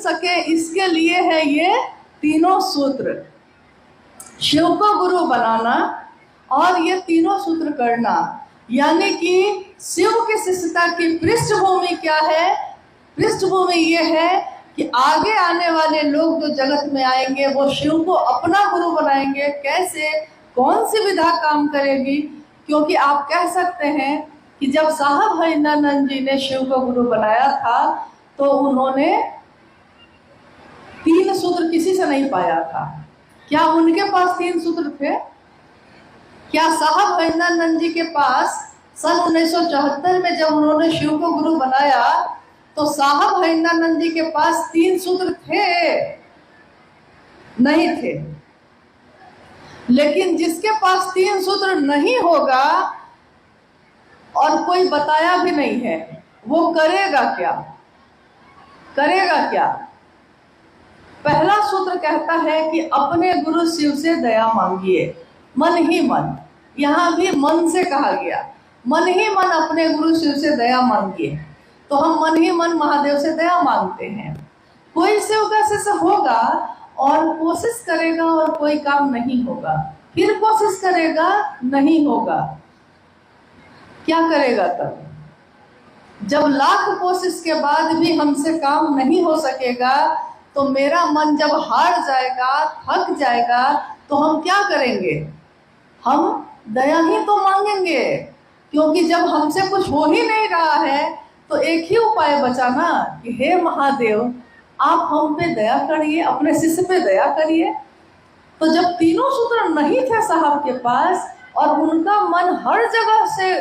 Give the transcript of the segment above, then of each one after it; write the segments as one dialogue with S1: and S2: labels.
S1: सके इसके लिए है ये तीनों सूत्र। शिव को गुरु बनाना और ये तीनों सूत्र करना, यानी कि शिव की शिष्यता की पृष्ठभूमि क्या है? पृष्ठभूमि ये है कि आगे आने वाले लोग जो जगत में आएंगे वो शिव को अपना गुरु बनाएंगे। कैसे, कौन सी विधा काम करेगी? क्योंकि आप कह सकते हैं कि जब साहब हरिनंदन जी ने शिव को गुरु बनाया था तो उन्होंने 3 सूत्र किसी से नहीं पाया था। क्या उनके पास 3 सूत्र थे? क्या साहब हरिनंदन जी के पास सन 1974 में जब उन्होंने शिव को गुरु बनाया तो साहब हरिनंदन जी के पास 3 सूत्र थे? नहीं थे। लेकिन जिसके पास 3 सूत्र नहीं होगा और कोई बताया भी नहीं है, वो करेगा क्या? करेगा क्या? पहला सूत्र कहता है कि अपने गुरु शिव से दया मांगिए, मन ही मन। यहाँ भी मन से कहा गया, मन ही मन अपने गुरु शिव से दया मांगिए। तो हम मन ही मन महादेव से दया मांगते हैं। कोई शिव का शिष्य होगा और कोशिश करेगा और कोई काम नहीं होगा, फिर कोशिश करेगा, नहीं होगा, क्या करेगा तब? जब लाख कोशिश के बाद भी हमसे काम नहीं हो सकेगा तो मेरा मन जब हार जाएगा, थक जाएगा, तो हम क्या करेंगे? हम दया ही तो मांगेंगे, क्योंकि जब हमसे कुछ हो ही नहीं रहा है तो एक ही उपाय बचा ना कि हे महादेव आप हम पे दया करिए, अपने शिष्य पे दया करिए। तो जब तीनों सूत्र नहीं थे साहब के पास और उनका मन हर जगह से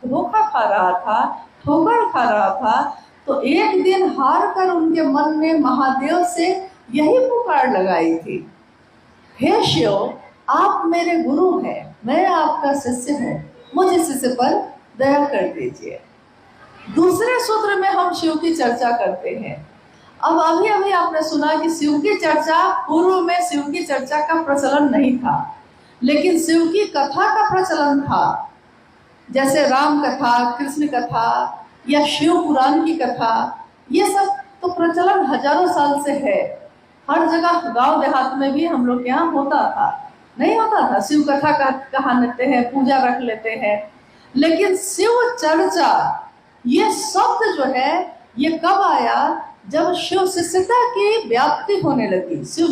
S1: धोखा खा रहा था, ठोकर खा रहा था, तो एक दिन हार कर उनके मन ने महादेव से यही पुकार लगाई थी, हे शिव आप मेरे गुरु हैं, मैं आपका शिष्य हूँ, मुझ शिष्य पर दया कर दीजिए। दूसरे सूत्र में हम शिव की चर्चा करते हैं। अब अभी अभी आपने सुना कि शिव की चर्चा, पूर्व में शिव की चर्चा का प्रचलन नहीं था, लेकिन शिव की कथा का प्रचलन था। जैसे राम कथा, कृष्ण कथा या शिव पुराण की कथा, ये सब तो प्रचलन हजारों साल से है। हर जगह गांव देहात में भी हम लोग यहाँ होता था, नहीं होता था? शिव कथा का कहा लेते हैं, पूजा रख लेते हैं। लेकिन शिव चर्चा ये शब्द जो है ये कब आया? जब शिव शिष्यता की व्याप्ति होने लगी, शिव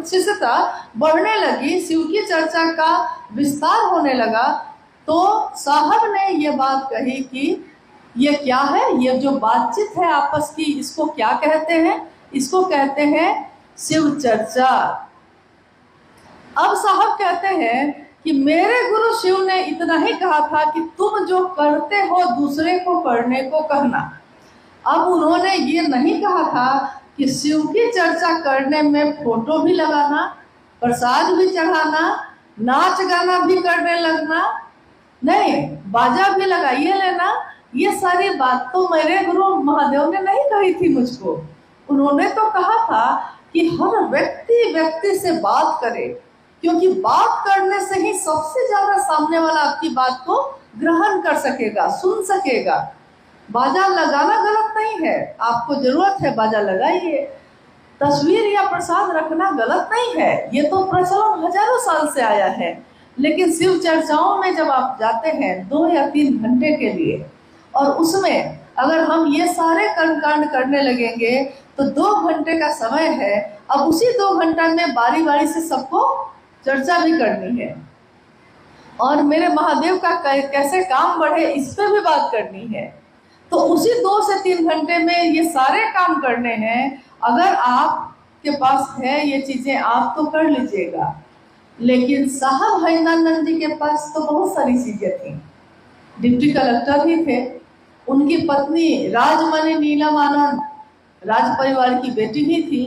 S1: शिष्यता बढ़ने लगी, शिव की चर्चा का विस्तार होने लगा, तो साहब ने ये बात कही कि ये क्या है, ये जो बातचीत है आपस की, इसको क्या कहते हैं? इसको कहते हैं शिव चर्चा। अब साहब कहते हैं कि मेरे गुरु शिव ने इतना ही कहा था कि तुम जो करते हो दूसरे को करने को कहना। अब उन्होंने ये नहीं कहा था कि शिव की चर्चा करने में फोटो भी लगाना, प्रसाद भी चढ़ाना, नाच गाना भी करने लगना, नहीं, बाजा भी लगाइए लेना। ये सारी बात तो मेरे गुरु महादेव ने नहीं कही थी मुझको। उन्होंने तो कहा था कि हर व्यक्ति से बात करे, क्योंकि बात करने से ही सबसे ज्यादा सामने वाला आपकी बात को ग्रहण कर सकेगा, सुन सकेगा। बाजा लगाना गलत नहीं है, आपको जरूरत है बाजा लगाइए। तस्वीर या प्रसाद रखना गलत नहीं है, ये तो प्रचलन हजारों साल से आया है। लेकिन शिव चर्चाओं में जब आप जाते हैं 2 या 3 घंटे के लिए, और उसमें अगर हम ये सारे कर्मकांड करने लगेंगे तो 2 घंटे का समय है। अब उसी 2 घंटा में बारी बारी से सबको चर्चा भी करनी है और मेरे महादेव का कैसे काम बढ़े इस पे भी बात करनी है। तो उसी 2 से 3 घंटे में ये सारे काम करने हैं। अगर आपके पास है ये चीजें आप तो कर लीजिएगा, लेकिन साहब हरिनंदन जी के पास तो बहुत सारी चीजें थी। डिप्टी कलेक्टर ही थे, उनकी पत्नी राजमणि नीलम आनंद राज परिवार की बेटी ही थी।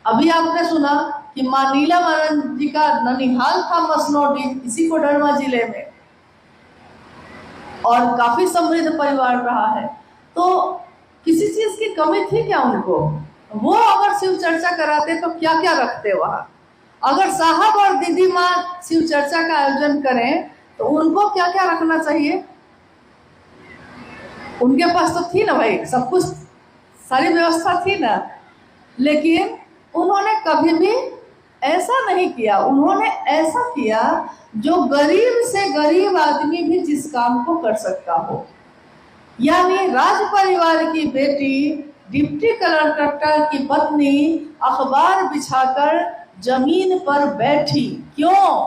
S1: अभी आपने सुना कि माँ नीलम आनंद जी का ननिहाल था मसनौडी, इसी कोडरमा जिले में, और काफी समृद्ध परिवार रहा है। तो किसी चीज की कमी थी क्या उनको? वो अगर शिव चर्चा कराते तो क्या क्या रखते वहाँ? अगर साहब और दीदी माँ शिव चर्चा का आयोजन करें तो उनको क्या क्या रखना चाहिए? उनके पास तो थी ना भाई, सब कुछ सारी व्यवस्था थी ना, लेकिन उन्होंने कभी भी ऐसा नहीं किया। उन्होंने ऐसा किया जो गरीब से गरीब आदमी भी जिस काम को कर सकता हो। यानी राज परिवार की बेटी, डिप्टी कलेक्टर की पत्नी अखबार बिछाकर जमीन पर बैठी। क्यों?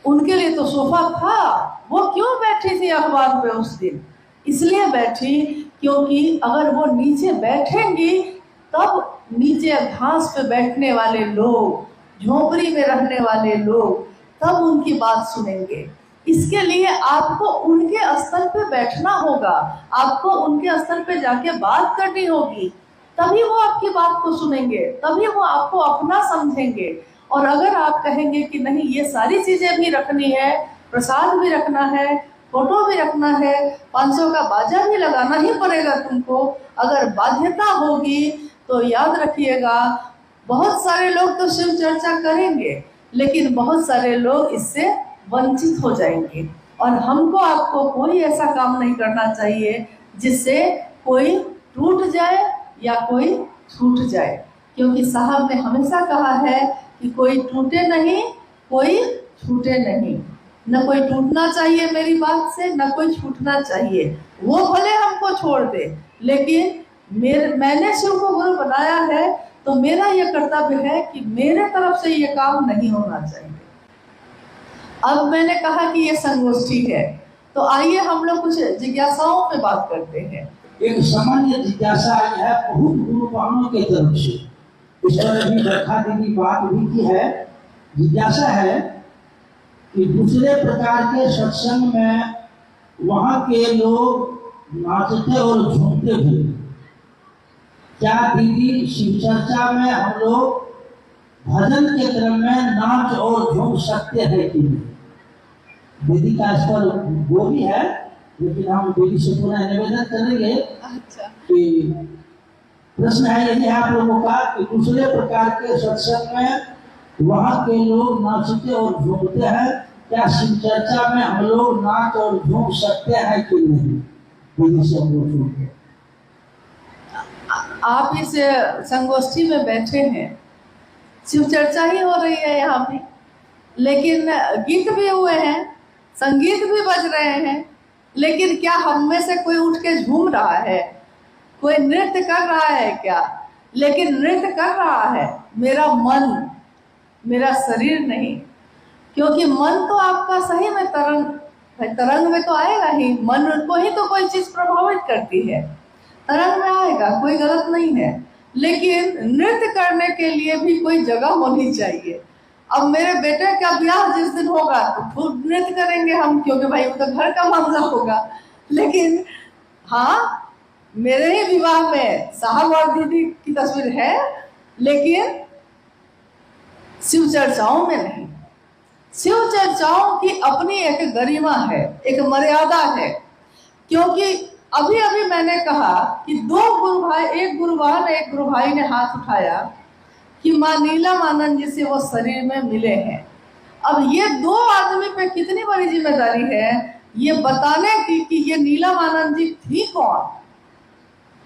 S1: उनके लिए तो सोफा था, वो क्यों बैठी थी अखबार पे उस दिन? इसलिए बैठी क्योंकि अगर वो नीचे बैठेंगी तब नीचे घास पे बैठने वाले लोग, झोपड़ी में रहने वाले लोग तब उनकी बात सुनेंगे। इसके लिए आपको उनके स्तर पे बैठना होगा, आपको उनके स्तर पे जाके बात करनी होगी, तभी वो आपकी बात को सुनेंगे, तभी वो आपको अपना समझेंगे। और अगर आप कहेंगे कि नहीं ये सारी चीजें भी रखनी है, प्रसाद भी रखना है, फोटो भी रखना है, 500 का बाजा भी लगाना ही पड़ेगा तुमको, अगर बाध्यता होगी तो याद रखिएगा बहुत सारे लोग तो शिव चर्चा करेंगे, लेकिन बहुत सारे लोग इससे वंचित हो जाएंगे। और हमको आपको कोई ऐसा काम नहीं करना चाहिए जिससे कोई टूट जाए या कोई छूट जाए, क्योंकि साहब ने हमेशा कहा है कि कोई टूटे नहीं, कोई छूटे नहीं। न कोई टूटना चाहिए मेरी बात से, न कोई छूटना चाहिए। वो भले हमको छोड़ दे, लेकिन मैंने शिव को गुरु बनाया है तो मेरा ये कर्तव्य है कि मेरे तरफ से ये काम नहीं होना चाहिए। अब मैंने कहा कि ये संगोष्ठी है, तो आइए हम लोग कुछ जिज्ञासाओं पे बात करते हैं।
S2: एक सामान्य जिज्ञासा है बहुत गुरुवानों के तरफ से, इस तरह भी रखा दीदी बात भी की है। जिज्ञासा है कि दूसरे प्रकार के सत्संग में वहाँ के लोग नाचते और झूमते थे, क्या दीदी शिव चर्चा में हम लोग भजन के क्रम में नाच और झूम सकते हैं कि नहीं? दीदी का इस पर वो भी है, लेकिन हम दीदी से पुनः निवेदन करेंगे।
S1: अच्छा।
S2: कि प्रश्न है यदि आप लोगों का कि दूसरे प्रकार के सत्संग में वहाँ के लोग नाचते और झूमते हैं, क्या शिव चर्चा में हम लोग नाच और झूम सकते हैं कि नहीं? दीदी से हम लोग
S1: आप इस संगोष्ठी में बैठे हैं, शिव चर्चा ही हो रही है यहाँ पे, लेकिन गीत भी हुए हैं, संगीत भी बज रहे हैं, लेकिन क्या हम में से कोई उठ के झूम रहा है? कोई नृत्य कर रहा है क्या? लेकिन नृत्य कर रहा है मेरा मन, मेरा शरीर नहीं, क्योंकि मन तो आपका सही में तरंग में तो आएगा ही, मन को ही तो कोई चीज प्रभावित करती है, तरंग में आएगा, कोई गलत नहीं है। लेकिन नृत्य करने के लिए भी कोई जगह होनी चाहिए। अब मेरे बेटे का ब्याह जिस दिन होगा तो खूब नृत्य करेंगे हम, क्योंकि भाई वो तो घर का मामला होगा। लेकिन हाँ, मेरे ही विवाह में साहब और दीदी की तस्वीर है, लेकिन शिव चर्चाओं में नहीं। शिव चर्चाओं की अपनी एक गरिमा है, एक मर्यादा है, क्योंकि अभी अभी मैंने कहा कि दो गुरु भाई, एक गुरु भाई ने हाथ उठाया कि माँ नीलम आनंद जी से वो शरीर में मिले हैं। अब ये दो आदमी पे कितनी बड़ी जिम्मेदारी है ये बताने की कि ये नीलम आनंद जी थी कौन,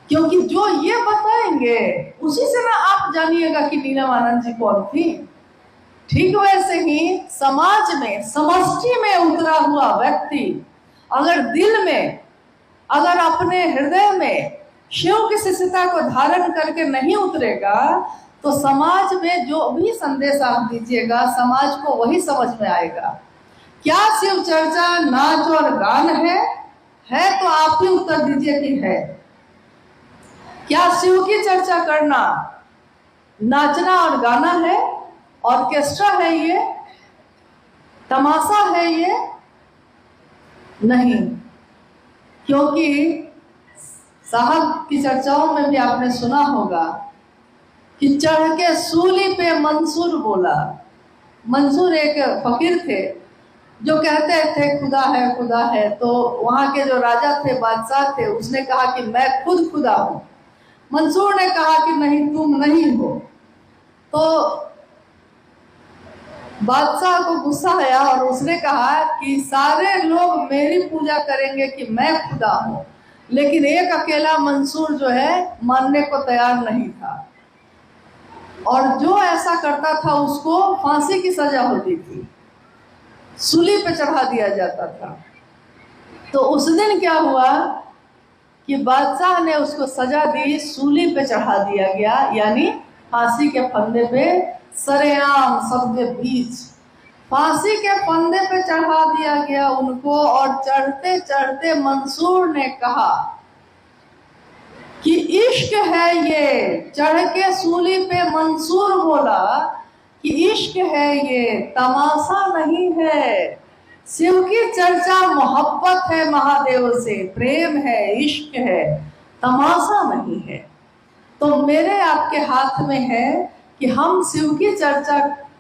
S1: क्योंकि जो ये बताएंगे उसी से ना आप जानिएगा कि नीलम आनंद जी कौन थी। ठीक वैसे ही समाज में, समष्टि में उतरा हुआ व्यक्ति अगर दिल में, अगर अपने हृदय में शिव की शिष्यता को धारण करके नहीं उतरेगा तो समाज में जो भी संदेश आप दीजिएगा समाज को वही समझ में आएगा। क्या शिव चर्चा नाच और गान है तो आप ही उत्तर दीजिए कि है। क्या शिव की चर्चा करना नाचना और गाना है, ऑर्केस्ट्रा है ये, तमाशा है ये? नहीं, क्योंकि साहब की चर्चाओं में भी आपने सुना होगा कि चढ़ के सूली पे मंसूर बोला। मंसूर एक फकीर थे जो कहते थे खुदा है, तो वहाँ के जो राजा थे, बादशाह थे, उसने कहा कि मैं खुद खुदा हूँ। मंसूर ने कहा कि नहीं, तुम नहीं हो। तो बादशाह को गुस्सा आया और उसने कहा कि सारे लोग मेरी पूजा करेंगे कि मैं खुदा हूँ, लेकिन एक अकेला मंसूर जो है मानने को तैयार नहीं था, और जो ऐसा करता था उसको फांसी की सजा होती थी, सूली पे चढ़ा दिया जाता था। तो उस दिन क्या हुआ कि बादशाह ने उसको सजा दी, सूली पे चढ़ा दिया गया, यानी फांसी के फंदे पे सरेआम सबके बीच फांसी के फंदे पे चढ़ा दिया गया उनको। और चढ़ते चढ़ते मंसूर ने कहा कि इश्क है ये, चढ़ के सूली पे मंसूर बोला कि इश्क है ये, तमाशा नहीं है। शिव की चर्चा मोहब्बत है महादेव से, प्रेम है, इश्क है, तमाशा नहीं है। तो मेरे आपके हाथ में है कि हम शिव की चर्चा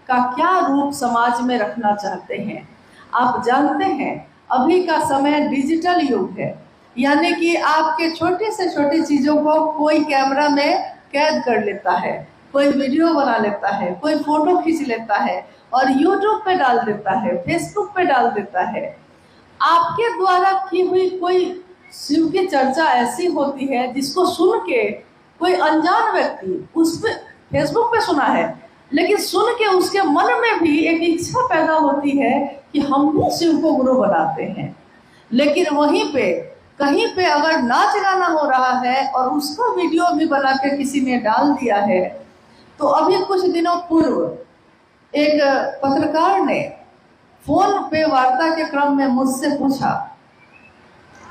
S1: का क्या रूप समाज में रखना चाहते हैं। आप जानते हैं अभी का समय डिजिटल युग है, यानी कि आपके छोटे से छोटी चीज़ों को कोई कैमरा में कैद कर लेता है, कोई वीडियो बना लेता है, कोई फोटो खींच लेता है और यूट्यूब पे डाल देता है, फेसबुक पे डाल देता है। आपके द्वारा की हुई कोई शिव की चर्चा ऐसी होती है जिसको सुन के कोई अनजान व्यक्ति उस पे फेसबुक पे सुना है, लेकिन सुन के उसके मन में भी एक इच्छा पैदा होती है कि हम भी शिव को गुरु बनाते हैं। लेकिन वहीं पे कहीं पे अगर नाच गाना हो रहा है और उसका वीडियो भी बना के किसी ने डाल दिया है, तो अभी कुछ दिनों पूर्व एक पत्रकार ने फोन पे वार्ता के क्रम में मुझसे पूछा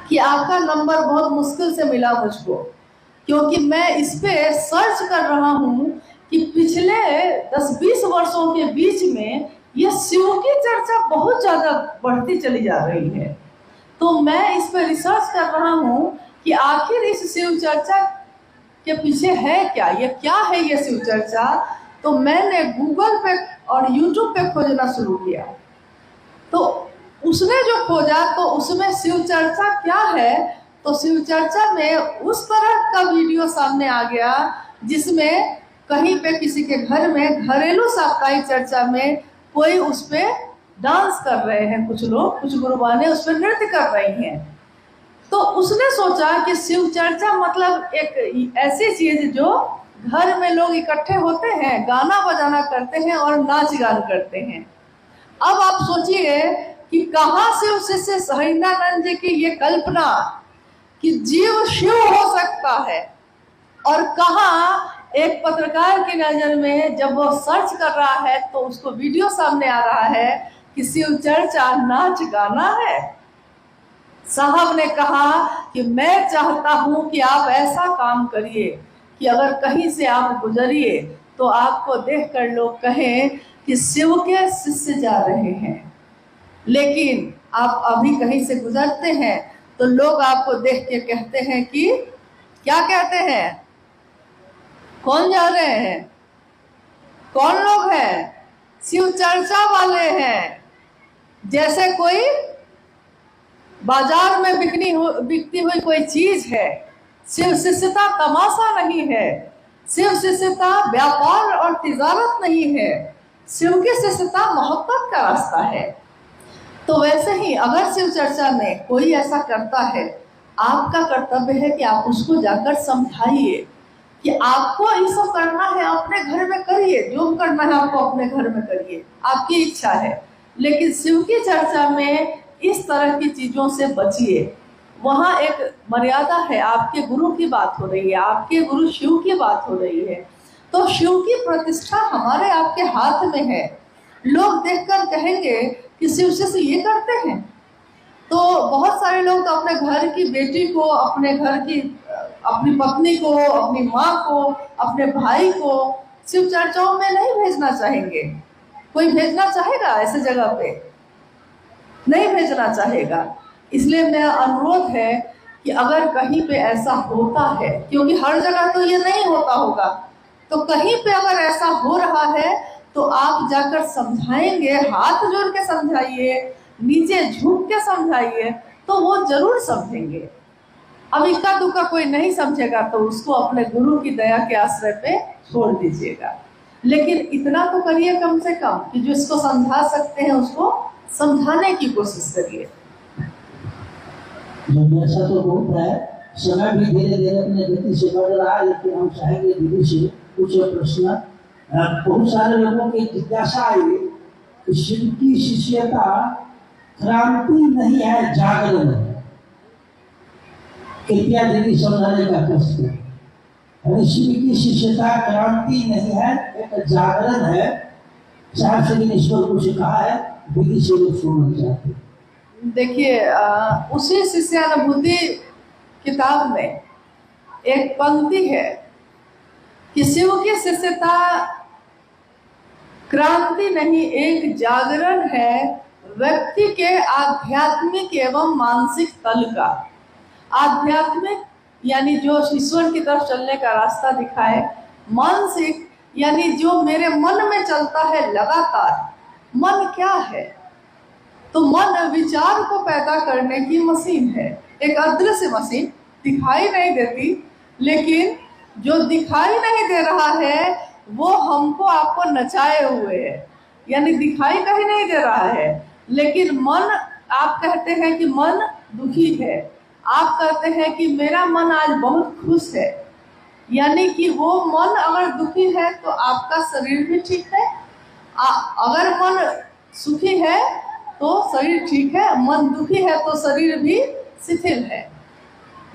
S1: कि आपका नंबर बहुत मुश्किल से मिला मुझको, क्योंकि मैं इस पे सर्च कर रहा हूँ कि पिछले 10-20 वर्षों के बीच में ये शिव की चर्चा बहुत ज़्यादा बढ़ती चली जा रही है। तो मैं इस पर रिसर्च कर रहा हूँ कि आखिर इस शिव चर्चा के पीछे है क्या, ये क्या है ये शिव चर्चा। तो मैंने गूगल पे और यूट्यूब पे खोजना शुरू किया, तो उसने जो खोजा तो उसमें शिव चर्चा क्या है, तो शिव चर्चा में उस तरह का वीडियो सामने आ गया जिसमें कहीं पे किसी के घर में घरेलू साप्ताहिक चर्चा में कोई उस पे डांस कर रहे हैं, कुछ लोग, कुछ गुरुबाने उस पर नृत्य कर रही हैं। तो उसने सोचा कि शिव चर्चा मतलब एक ऐसी चीज जो घर में लोग इकट्ठे होते हैं, गाना बजाना करते हैं और नाच गान करते हैं। अब आप सोचिए कि कहाँ से उससे हरिंदानंद जी की ये कल्पना कि जीव शिव हो सकता है, और कहाँ एक पत्रकार की नजर में जब वो सर्च कर रहा है तो उसको वीडियो सामने आ रहा है कि शिव चर्चा नाच गाना है। साहब ने कहा कि मैं चाहता हूं कि आप ऐसा काम करिए कि अगर कहीं से आप गुजरिए तो आपको देखकर लोग कहें कि शिव के शिष्य जा रहे हैं। लेकिन आप अभी कहीं से गुजरते हैं तो लोग आपको देख के कहते हैं कि क्या कहते हैं, कौन जा रहे हैं, कौन लोग हैं, शिव चर्चा वाले हैं। जैसे कोई बाजार में बिकती हुई कोई चीज है। शिव शिष्यता तमाशा नहीं है, शिव शिष्यता व्यापार और तिजारत नहीं है, शिव की शिष्यता मोहब्बत का रास्ता है। तो वैसे ही अगर शिव चर्चा में कोई ऐसा करता है, आपका कर्तव्य है कि आप उसको जाकर समझाइए कि आपको ये सब करना है अपने घर में करिए, जो करना है आपको अपने घर में करिए, आपकी इच्छा है। लेकिन शिव की चर्चा में इस तरह की चीजों से बचिए। वहाँ एक मर्यादा है, आपके गुरु की बात हो रही है, आपके गुरु शिव की बात हो रही है, तो शिव की प्रतिष्ठा हमारे आपके हाथ में है। लोग देखकर कहेंगे कि शिव शिष्य ये करते हैं, तो बहुत सारे लोग तो अपने घर की बेटी को, अपने घर की अपनी पत्नी को, अपनी माँ को, अपने भाई को शिव चर्चाओं में नहीं भेजना चाहेंगे। कोई भेजना चाहेगा ऐसे जगह पे? नहीं भेजना चाहेगा। इसलिए मेरा अनुरोध है कि अगर कहीं पे ऐसा होता है, क्योंकि हर जगह तो ये नहीं होता होगा, तो कहीं पे अगर ऐसा हो रहा है तो आप जाकर समझाएंगे, हाथ जोड़ के समझाइए, नीचे झुक के समझाइए, तो वो जरूर समझेंगे। अब इक्का दुक्का कोई नहीं समझेगा तो उसको अपने गुरु की दया के आश्रय पे छोड़ दीजिएगा। लेकिन इतना तो करिए कम से कम कि जो इसको समझा सकते हैं उसको समझाने की कोशिश करिए।
S2: जब ऐसा तो होता है समय भी धीरे धीरे अपने गति से बढ़ रहा है, लेकिन हम चाहेंगे दीदी से कुछ प्रश्न। बहुत सारे लोगों की जिज्ञासा आई कि शिव की शिष्यता क्रांति नहीं है, जागरण है। कृपया दीदी समझाने का कष्ट है। शिव की शिष्यता क्रांति नहीं है, एक जागरण है। साहब से इस पर कुछ कहा है, दीदी से लोग सुनना चाहते हैं।
S1: देखिए, उसी शिष्यानुभूति किताब में एक पंक्ति है कि शिव की शिष्यता क्रांति नहीं, एक जागरण है व्यक्ति के आध्यात्मिक एवं मानसिक तल का। आध्यात्मिक यानी जो ईश्वर की तरफ चलने का रास्ता दिखाए, मानसिक यानी जो मेरे मन में चलता है लगातार। मन क्या है? तो मन विचार को पैदा करने की मशीन है, एक अदृश्य मशीन, दिखाई नहीं देती, लेकिन जो दिखाई नहीं दे रहा है वो हमको आपको नचाए हुए है, यानी दिखाई कहीं नहीं दे रहा है। लेकिन मन, आप कहते हैं कि मन दुखी है, आप कहते हैं कि मेरा मन आज बहुत खुश है, यानी कि वो मन अगर दुखी है तो आपका शरीर भी ठीक है। अगर मन सुखी है तो शरीर ठीक है, मन दुखी है तो शरीर भी शिथिल है,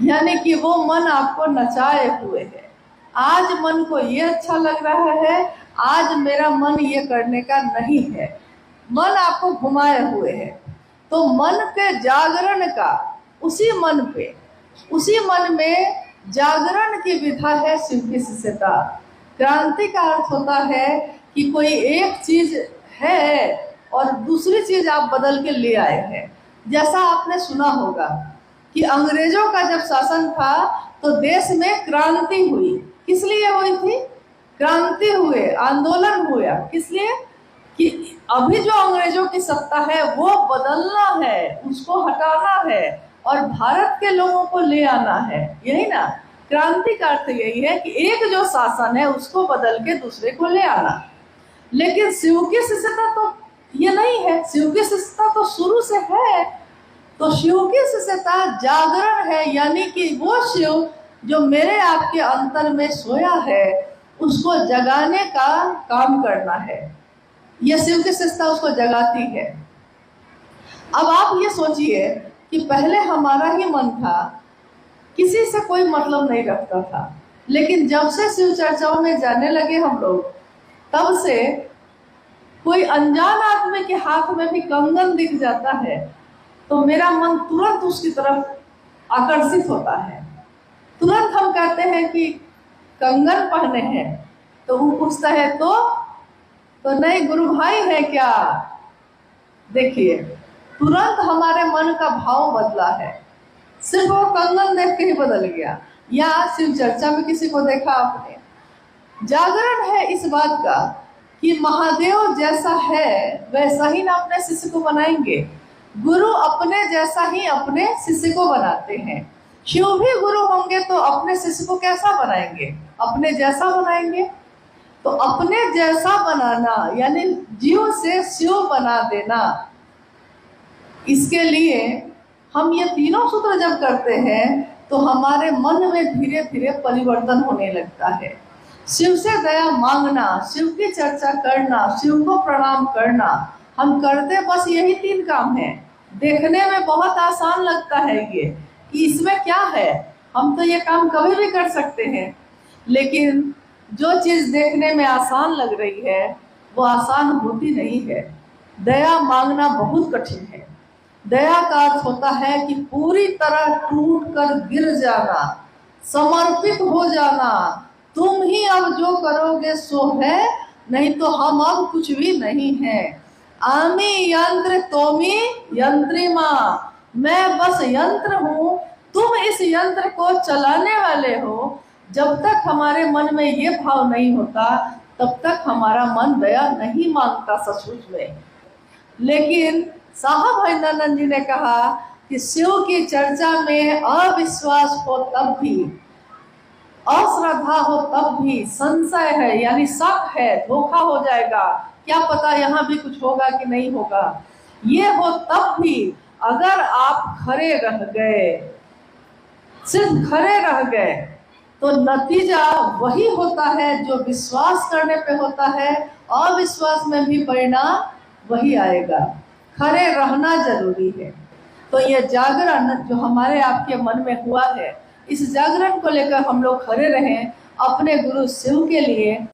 S1: यानी कि वो मन आपको नचाए हुए है। आज मन को ये अच्छा लग रहा है, आज मेरा मन ये करने का नहीं है, मन आपको घुमाए हुए है। तो मन के जागरण का उसी मन पे, उसी मन में जागरण की विधा है शिव की शिष्यता। क्रांति का अर्थ होता है कि कोई एक चीज है और दूसरी चीज आप बदल के ले आए हैं। जैसा आपने सुना होगा कि अंग्रेजों का जब शासन था तो देश में क्रांति हुई। किस लिए हुई थी? क्रांति हुए, आंदोलन हुआ। किस लिए? कि अभी जो अंग्रेजों की सत्ता है वो बदलना है, उसको हटाना है और भारत के लोगों को ले आना है। यही ना क्रांति का अर्थ, यही है कि एक जो शासन है उसको बदल के दूसरे को ले आना। लेकिन शिव की शिष्यता तो ये नहीं है, शिव की शिष्यता तो शुरू से है। तो शिव की शिष्यता जागरण है, यानी कि वो शिव जो मेरे आपके अंतर में सोया है उसको जगाने का काम करना है। यह शिव की शिष्यता उसको जगाती है। अब आप ये सोचिए कि पहले हमारा ही मन था, किसी से कोई मतलब नहीं रखता था, लेकिन जब से शिव चर्चाओं में जाने लगे हम लोग, तब से कोई अनजान आदमी के हाथ में भी कंगन दिख जाता है तो मेरा मन तुरंत उसकी तरफ आकर्षित होता है। तुरंत हम कहते हैं कि कंगन पहने हैं, तो वो पूछता है तो नहीं गुरु भाई है क्या? देखिए, तुरंत हमारे मन का भाव बदला है, सिर्फ वो कंगन देख के ही बदल गया। या शिव चर्चा में किसी को देखा आपने? जागरण है इस बात का कि महादेव जैसा है वैसा ही ना अपने शिष्य को बनाएंगे। गुरु अपने जैसा ही अपने शिष्य को बनाते हैं। शिव भी गुरु होंगे तो अपने शिष्य को कैसा बनाएंगे? अपने जैसा बनाएंगे। तो अपने जैसा बनाना यानी जीव से शिव बना देना, इसके लिए हम ये तीनों सूत्र जब करते हैं तो हमारे मन में धीरे धीरे परिवर्तन होने लगता है। शिव से दया मांगना, शिव की चर्चा करना, शिव को प्रणाम करना, हम करते बस यही तीन काम है। देखने में बहुत आसान लगता है ये कि इसमें क्या है, हम तो ये काम कभी भी कर सकते हैं, लेकिन जो चीज़ देखने में आसान लग रही है वो आसान होती नहीं है। दया मांगना बहुत कठिन है। दया का अर्थ होता है कि पूरी तरह टूट कर गिर जाना, समर्पित हो जाना, तुम ही अब जो करोगे सो है, नहीं तो हम अब कुछ भी नहीं है। आमी यंत्र तोमी यंत्रिमा, मैं बस यंत्र हूँ, तुम इस यंत्र को चलाने वाले हो। जब तक हमारे मन में ये भाव नहीं होता तब तक हमारा मन दया नहीं मांगता सचमुच में। लेकिन साहब हरिनंदन जी ने कहा कि शिव की चर्चा में अविश्वास हो तब भी, अश्रद्धा हो तब भी, संशय है यानी शक है, धोखा हो जाएगा, क्या पता यहाँ भी कुछ होगा कि नहीं होगा, ये हो तब भी अगर आप खड़े रह गए सिर्फ खड़े रह गए तो नतीजा वही होता है जो विश्वास करने पे होता है। अविश्वास में भी परिणाम वही आएगा। खड़े रहना जरूरी है। तो ये जागरण जो हमारे आपके मन में हुआ है, इस जागरण को लेकर हम लोग खड़े रहें अपने गुरु शिव के लिए।